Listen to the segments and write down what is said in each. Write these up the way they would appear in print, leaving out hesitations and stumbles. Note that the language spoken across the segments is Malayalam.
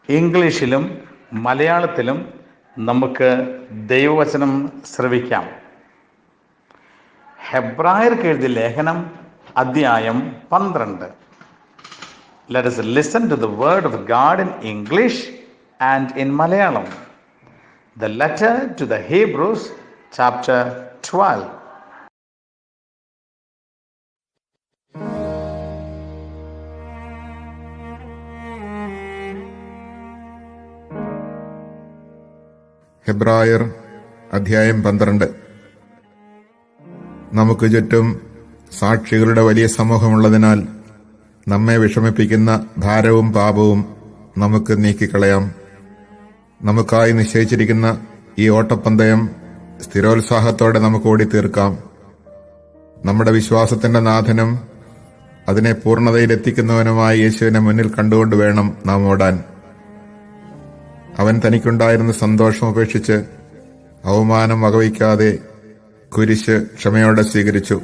ഇംഗ്ലീഷിലും മലയാളത്തിലും നമുക്ക് ദൈവവചനം ശ്രവിക്കാം. ഹെബ്രായർക്ക് എഴുതിയ ലേഖനം അധ്യായം 12. Let us listen to the word of God in English and in Malayalam. The letter to the Hebrews, chapter 12. ഹെബ്രായർ അധ്യായം 12. നമുക്ക് ചുറ്റും സാക്ഷികളുടെ വലിയ സമൂഹമുള്ളതിനാൽ നമ്മെ വിഷമിപ്പിക്കുന്ന ഭാരവും പാപവും നമുക്ക് നീക്കിക്കളയാം. നമുക്കായി നിശ്ചയിച്ചിരിക്കുന്ന ഈ ഓട്ടപ്പന്തയം സ്ഥിരോത്സാഹത്തോടെ നമുക്ക് ഓടിത്തീർക്കാം. നമ്മുടെ വിശ്വാസത്തിന്റെ നാഥനും അതിനെ പൂർണ്ണതയിലെത്തിക്കുന്നവനുമായ യേശുവിനെ മുന്നിൽ കണ്ടുകൊണ്ട് വേണം നാം ഓടാൻ. അവൻ തനിക്കുണ്ടായിരുന്ന സന്തോഷം ഉപേക്ഷിച്ച് അവമാനം വകവയ്ക്കാതെ കുരിശ് ക്ഷമയോടെ സ്വീകരിച്ചു.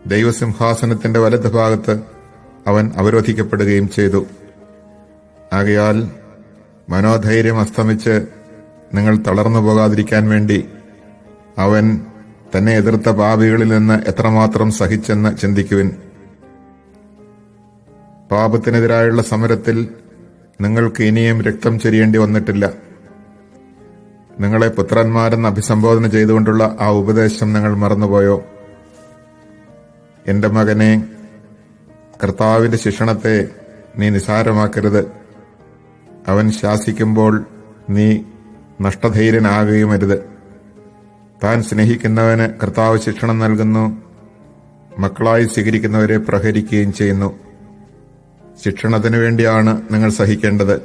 ദൈവസിംഹാസനത്തിന്റെ വലതുഭാഗത്ത് അവൻ അവരോധിക്കപ്പെടുകയും ചെയ്തു. ആകയാൽ മനോധൈര്യം അസ്തമിച്ച് നിങ്ങൾ തളർന്നു പോകാതിരിക്കാൻ വേണ്ടി അവൻ തന്നെ എതിർത്ത പാപികളിൽ നിന്ന് എത്രമാത്രം സഹിച്ചെന്ന് ചിന്തിക്കുവിൻ. പാപത്തിനെതിരായുള്ള സമരത്തിൽ നിങ്ങൾക്ക് ഇനിയും രക്തം ചൊരിയേണ്ടി വന്നിട്ടില്ല. നിങ്ങളെ പുത്രന്മാരെന്ന് അഭിസംബോധന ചെയ്തുകൊണ്ടുള്ള ആ ഉപദേശം നിങ്ങൾ മറന്നുപോയോ? എന്റെ മകനെ, കർത്താവിന്റെ ശിക്ഷണത്തെ നീ നിസാരമാക്കരുത്. അവൻ ശാസിക്കുമ്പോൾ നീ നഷ്ടധൈര്യനാകുകയുമരുത്. താൻ സ്നേഹിക്കുന്നവന് കർത്താവ് ശിക്ഷണം നൽകുന്നു, മക്കളായി സ്വീകരിക്കുന്നവരെ പ്രഹരിക്കുകയും ചെയ്യുന്നു. ശിക്ഷണത്തിനു വേണ്ടിയാണ് നിങ്ങൾ സഹിക്കേണ്ടത്.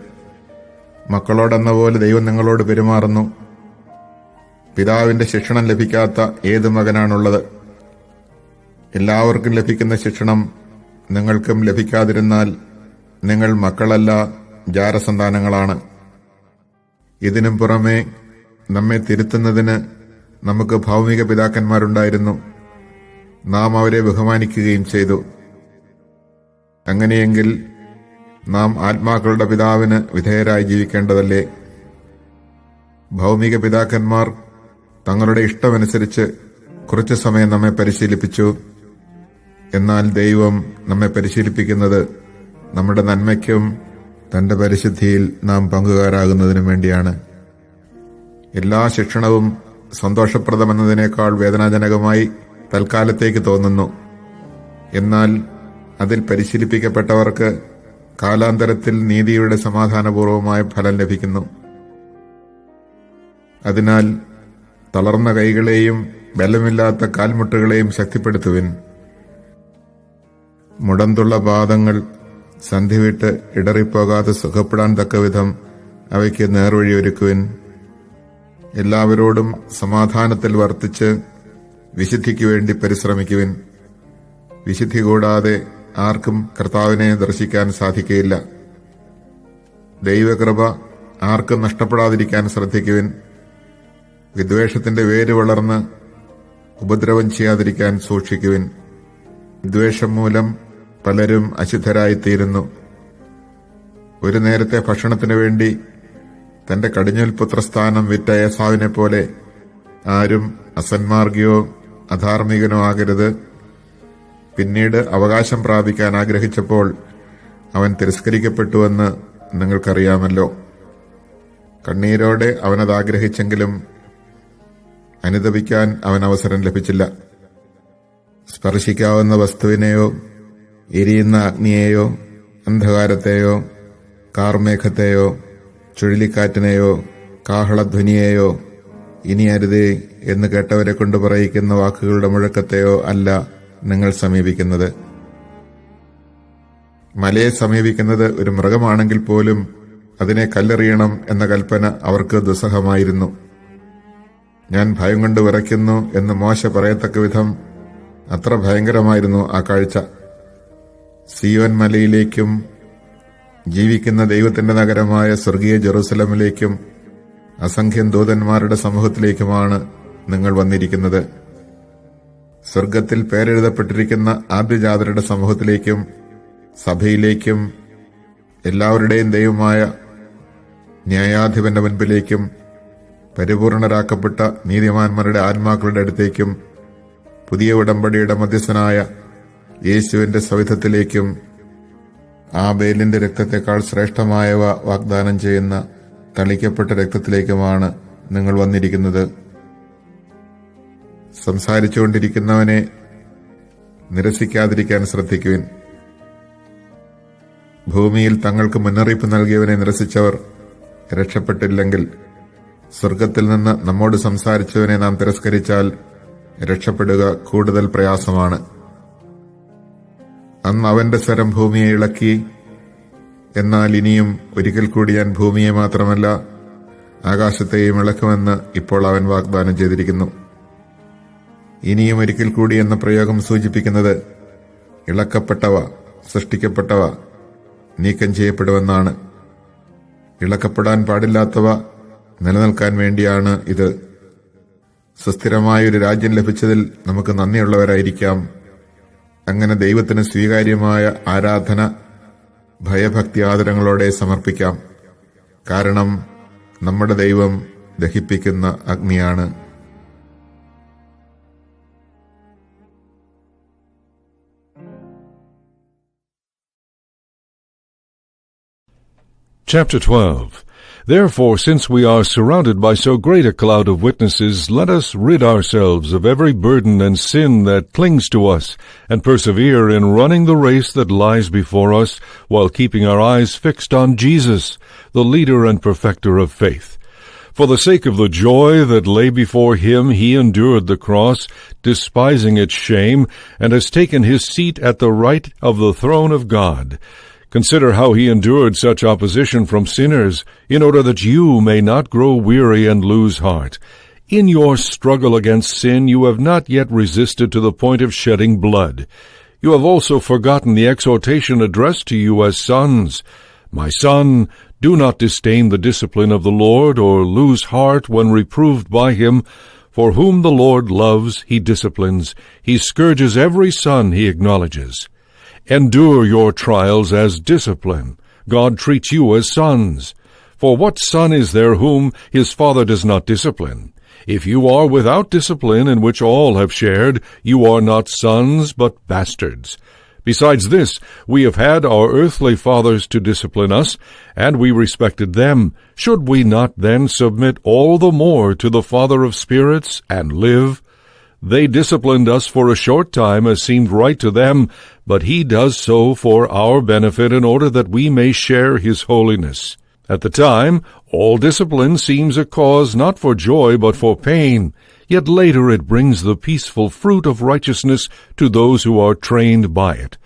മക്കളോടെന്ന പോലെ ദൈവം നിങ്ങളോട് പെരുമാറുന്നു. പിതാവിന്റെ ശിക്ഷണം ലഭിക്കാത്ത ഏത് മകനാണുള്ളത്? എല്ലാവർക്കും ലഭിക്കുന്ന ശിക്ഷണം നിങ്ങൾക്കും ലഭിക്കാതിരുന്നാൽ നിങ്ങൾ മക്കളല്ല, ജാരസന്താനങ്ങളാണ്. ഇതിനും പുറമെ നമ്മെ തിരുത്തുന്നതിന് നമുക്ക് ഭൗമിക പിതാക്കന്മാരുണ്ടായിരുന്നു. നാം അവരെ ബഹുമാനിക്കുകയും ചെയ്തു. അങ്ങനെയെങ്കിൽ നാം ആത്മാക്കളുടെ പിതാവിന് വിധേയരായി ജീവിക്കേണ്ടതല്ലേ? ഭൗമിക പിതാക്കന്മാർ തങ്ങളുടെ ഇഷ്ടമനുസരിച്ച് കുറച്ചു സമയം നമ്മെ പരിശീലിപ്പിച്ചു. എന്നാൽ ദൈവം നമ്മെ പരിശീലിപ്പിക്കുന്നത് നമ്മുടെ നന്മയ്ക്കും തന്റെ പരിശുദ്ധിയിൽ നാം പങ്കുകാരാകുന്നതിനും വേണ്ടിയാണ്. എല്ലാ ശിക്ഷണവും സന്തോഷപ്രദമെന്നതിനേക്കാൾ വേദനാജനകമായി തൽക്കാലത്തേക്ക് തോന്നുന്നു. എന്നാൽ അതിൽ പരിശീലിപ്പിക്കപ്പെട്ടവർക്ക് കാലാന്തരത്തിൽ നീതിയുടെ സമാധാനപൂർവമായ ഫലം ലഭിക്കുന്നു. അതിനാൽ തളർന്ന കൈകളെയും ബലമില്ലാത്ത കാൽമുട്ടുകളെയും ശക്തിപ്പെടുത്തുവിൻ. മുടന്തുള്ള പാദങ്ങൾ സന്ധിവിട്ട് ഇടറിപ്പോകാതെ സുഖപ്പെടാൻ തക്കവിധം അവയ്ക്ക് നേർവഴിയൊരുക്കുവിൻ. എല്ലാവരോടും സമാധാനത്തിൽ വർത്തിച്ച് വിശുദ്ധിക്ക് വേണ്ടി പരിശ്രമിക്കുവിൻ. വിശുദ്ധി കൂടാതെ ആർക്കും കർത്താവിനെ ദർശിക്കാൻ സാധിക്കുകയില്ല. ദൈവകൃപ ആർക്കും നഷ്ടപ്പെടാതിരിക്കാൻ ശ്രദ്ധിക്കുവിൻ. വിദ്വേഷത്തിന്റെ വേര് വളർന്ന് ഉപദ്രവം ചെയ്യാതിരിക്കാൻ സൂക്ഷിക്കുവിൻ. വിദ്വേഷം മൂലം പലരും അശുദ്ധരായിത്തീരുന്നു. ഒരു നേരത്തെ ഭക്ഷണത്തിനു വേണ്ടി തന്റെ കടിഞ്ഞൂൽ പുത്രസ്ഥാനം വിറ്റ ഏസാവിനെ പോലെ ആരും അസന്മാർഗിയോ അധാർമികനോ ആകരുത്. പിന്നീട് അവകാശം പ്രാപിക്കാൻ ആഗ്രഹിച്ചപ്പോൾ അവൻ തിരസ്കരിക്കപ്പെട്ടുവെന്ന് നിങ്ങൾക്കറിയാമല്ലോ. കണ്ണീരോടെ അവനത് ആഗ്രഹിച്ചെങ്കിലും അനുതപിക്കാൻ അവൻ അവസരം ലഭിച്ചില്ല. സ്പർശിക്കാവുന്ന വസ്തുവിനെയോ എരിയുന്ന അഗ്നിയെയോ അന്ധകാരത്തെയോ കാർമേഘത്തെയോ ചുഴലിക്കാറ്റിനെയോ കാഹളധ്വനിയെയോ ഇനി അരുതേ എന്ന് കേട്ടവരെ കൊണ്ട് പറയിക്കുന്ന വാക്കുകളുടെ മുഴക്കത്തെയോ അല്ല നിങ്ങൾ സമീപിക്കുന്നത്. മലയെ സമീപിക്കുന്നത് ഒരു മൃഗമാണെങ്കിൽ പോലും അതിനെ കല്ലെറിയണം എന്ന കൽപ്പന അവർക്ക് ദുസ്സഹമായിരുന്നു. ഞാൻ ഭയം കൊണ്ട് വിറയ്ക്കുന്നു എന്ന് മോശ പറയത്തക്ക വിധം അത്ര ഭയങ്കരമായിരുന്നു ആ കാഴ്ച. സിയോൻ മലയിലേക്കും ജീവിക്കുന്ന ദൈവത്തിന്റെ നഗരമായ സ്വർഗീയ ജെറുസലമിലേക്കും അസംഖ്യം ദൂതന്മാരുടെ സമൂഹത്തിലേക്കുമാണ് നിങ്ങൾ വന്നിരിക്കുന്നത്. സ്വർഗത്തിൽ പേരെഴുതപ്പെട്ടിരിക്കുന്ന ആദ്യജാതരുടെ സമൂഹത്തിലേക്കും സഭയിലേക്കും എല്ലാവരുടെയും ദൈവമായ ന്യായാധിപന്റെ മുൻപിലേക്കും പരിപൂർണരാക്കപ്പെട്ട നീതിമാന്മാരുടെ ആത്മാക്കളുടെ അടുത്തേക്കും പുതിയ ഉടമ്പടിയുടെ മധ്യസ്ഥനായ യേശുവിന്റെ സവിധത്തിലേക്കും ആബേലിന്റെ രക്തത്തെക്കാൾ ശ്രേഷ്ഠമായവ വാഗ്ദാനം ചെയ്യുന്ന തളിക്കപ്പെട്ട രക്തത്തിലേക്കുമാണ് നിങ്ങൾ വന്നിരിക്കുന്നത്. സംസാരിച്ചുകൊണ്ടിരിക്കുന്നവനെ നിരസിക്കാതിരിക്കാൻ ശ്രദ്ധിക്കുവിൻ. ഭൂമിയിൽ തങ്ങൾക്ക് മുന്നറിയിപ്പ് നൽകിയവനെ നിരസിച്ചവർ രക്ഷപ്പെട്ടില്ലെങ്കിൽ, സ്വർഗത്തിൽ നിന്ന് നമ്മോട് സംസാരിച്ചവനെ നാം തിരസ്കരിച്ചാൽ രക്ഷപ്പെടുക കൂടുതൽ പ്രയാസമാണ്. അന്ന് അവന്റെ സ്വരം ഭൂമിയെ ഇളക്കി. എന്നാൽ ഇനിയും ഒരിക്കൽ കൂടി ഞാൻ ഭൂമിയെ മാത്രമല്ല ആകാശത്തെയും ഇളക്കുമെന്ന് ഇപ്പോൾ അവൻ വാഗ്ദാനം ചെയ്തിരിക്കുന്നു. ഇനിയും ഒരിക്കൽ കൂടി എന്ന പ്രയോഗം സൂചിപ്പിക്കുന്നത് ഇളക്കപ്പെട്ടവ, സൃഷ്ടിക്കപ്പെട്ടവ നീക്കം ചെയ്യപ്പെടുമെന്നാണ്. ഇളക്കപ്പെടാൻ പാടില്ലാത്തവ നിലനിൽക്കാൻ വേണ്ടിയാണ് ഇത്. സുസ്ഥിരമായൊരു രാജ്യം ലഭിച്ചതിൽ നമുക്ക് നന്ദിയുള്ളവരായിരിക്കാം. അങ്ങനെ ദൈവത്തിന് സ്വീകാര്യമായ ആരാധന ഭയഭക്തി ആദരങ്ങളോടെ സമർപ്പിക്കാം. കാരണം നമ്മുടെ ദൈവം ദഹിപ്പിക്കുന്ന അഗ്നിയാണ്. Chapter 12. Therefore, since we are surrounded by so great a cloud of witnesses, let us rid ourselves of every burden and sin that clings to us, and persevere in running the race that lies before us, while keeping our eyes fixed on Jesus, the leader and perfecter of faith. For the sake of the joy that lay before him, he endured the cross, despising its shame, and has taken his seat at the right of the throne of God. Consider how he endured such opposition from sinners, in order that you may not grow weary and lose heart. In your struggle against sin you have not yet resisted to the point of shedding blood. You have also forgotten the exhortation addressed to you as sons. My son, do not disdain the discipline of the Lord, or lose heart when reproved by him. For whom the Lord loves, he disciplines. He scourges every son he acknowledges. Endure your trials as discipline. God treats you as sons. For what son is there whom his father does not discipline? If you are without discipline, in which all have shared, you are not sons, but bastards. Besides this, we have had our earthly fathers to discipline us, and we respected them. Should we not then submit all the more to the Father of spirits and live? They disciplined us for a short time as seemed right to them, but he does so for our benefit in order that we may share his holiness. At the time, all discipline seems a cause not for joy but for pain, yet later it brings the peaceful fruit of righteousness to those who are trained by it.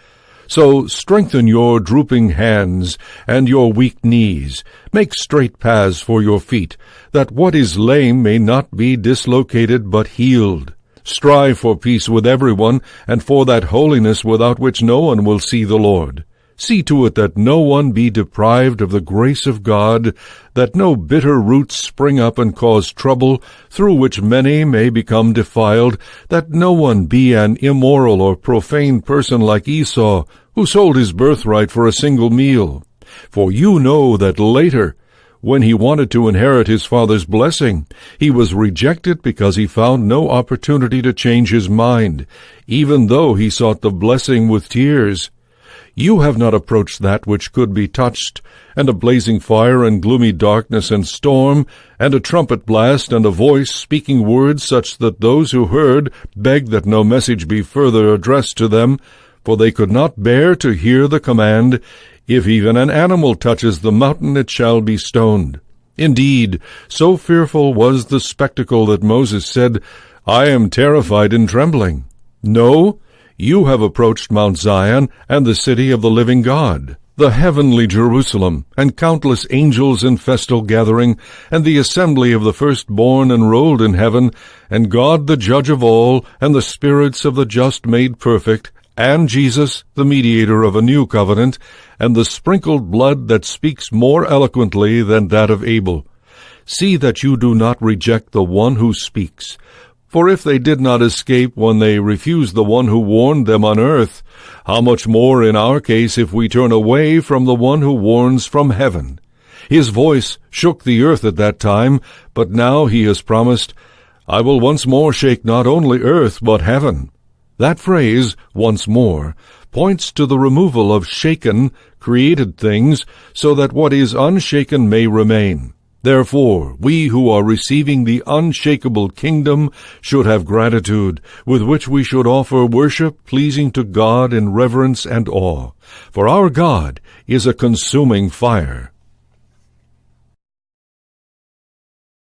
So strengthen your drooping hands and your weak knees. Make straight paths for your feet, that what is lame may not be dislocated but healed. Strive for peace with everyone, and for that holiness without which no one will see the Lord. See to it that no one be deprived of the grace of God, that no bitter roots spring up and cause trouble, through which many may become defiled, that no one be an immoral or profane person like Esau, who sold his birthright for a single meal. For you know that later, when he wanted to inherit his father's blessing, he was rejected because he found no opportunity to change his mind, even though he sought the blessing with tears. You have not approached that which could be touched, and a blazing fire and gloomy darkness and storm, and a trumpet blast and a voice speaking words such that those who heard begged that no message be further addressed to them, for they could not bear to hear the command, if even an animal touches the mountain, it shall be stoned. Indeed, so fearful was the spectacle that Moses said, I am terrified and trembling. No, you have approached Mount Zion and the city of the living God, the heavenly Jerusalem, and countless angels in festal gathering, and the assembly of the firstborn enrolled in heaven, and God the judge of all, and the spirits of the just made perfect, and Jesus, the mediator of a new covenant, and the sprinkled blood that speaks more eloquently than that of Abel. See that you do not reject the one who speaks. For if they did not escape when they refused the one who warned them on earth, how much more in our case if we turn away from the one who warns from heaven? His voice shook the earth at that time, but now he has promised, I will once more shake not only earth but heaven. That phrase, once more, points to the removal of shaken, created things, so that what is unshaken may remain. Therefore, we who are receiving the unshakable kingdom should have gratitude, with which we should offer worship pleasing to God in reverence and awe. For our God is a consuming fire.